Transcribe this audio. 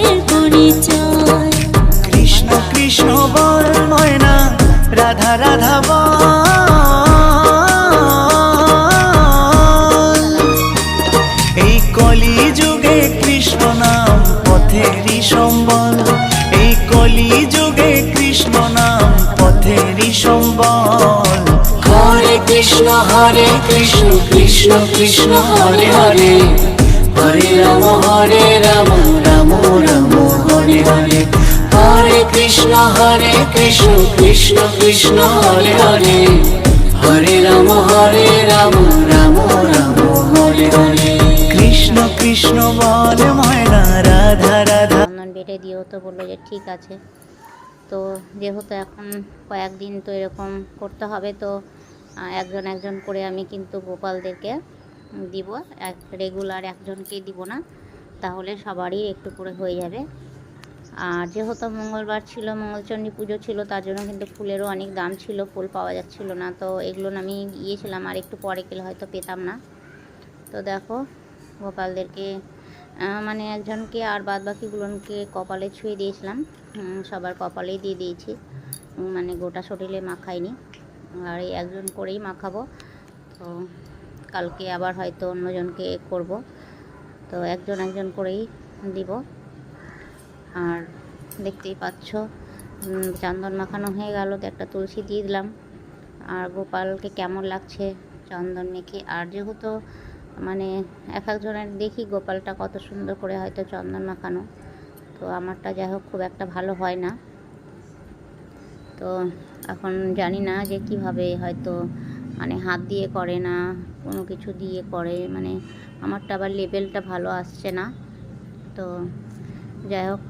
প্রাণের পরিচয়। কৃষ্ণ কৃষ্ণ বল ময়না, রাধা রাধা বল। এই কলি যুগে কৃষ্ণ নাম পথেরই সম্বল, এই কলি যুগে কৃষ্ণ নাম পথেরই সম্বল। হরে কৃষ্ণ কৃষ্ণ কৃষ্ণ হরে হরে, হরে রাম রাম রাম হরে হরে। হরে কৃষ্ণ কৃষ্ণ কৃষ্ণ হরে হরে, হরে রাম রাম রাম হরে হরে। কৃষ্ণ কৃষ্ণ বল ময়না, রাধা রাধা। চন্দন বেটে দিয়েও তো বললো যে ঠিক আছে। তো যেহেতু এখন কয়েকদিন তো এরকম করতে হবে, তো একজন একজন করে আমি কিন্তু গোপালদেরকে দিব, রেগুলার একজনকে দিব না, তাহলে সবারই একটু করে হয়ে যাবে। আর যেহেতু মঙ্গলবার ছিল, মঙ্গলচণ্ডী পুজো ছিল, তার জন্য কিন্তু ফুলেরও অনেক দাম ছিল, ফুল পাওয়া যাচ্ছিল না। তো এগুলো আমি গিয়েছিলাম, আর একটু পরে গেলে হয়তো পেতাম না। তো দেখো গোপালদেরকে মানে একজনকে আর বাদ বাকিগুলোকে কপালে ছুঁয়ে দিয়েছিলাম, সবার কপালেই দিয়ে দিয়েছি, মানে গোটা শরীরে মাখাইনি। আর এই একজন করেই মাখাবো, তো কালকে আবার হয়তো অন্যজনকে করব। তো একজন একজন করেই দিব। আর দেখতেই পাচ্ছ চন্দন মাখানো হয়ে গেল, তো একটা তুলসী দিয়ে দিলাম। আর গোপালকে কেমন লাগছে চন্দন মেখে। আর যেহেতু মানে এক একজনের দেখি গোপালটা কত সুন্দর করে হয়তো চন্দন মাখানো, তো আমারটা যাই হোক খুব একটা ভালো হয় না। তো এখন জানি না যে কিভাবে, হয়তো মানে হাত দিয়ে করে না কোনো কিছু দিয়ে করে, মানে আমারটা আবার লেভেলটা ভালো আসছে না। তো যাই হোক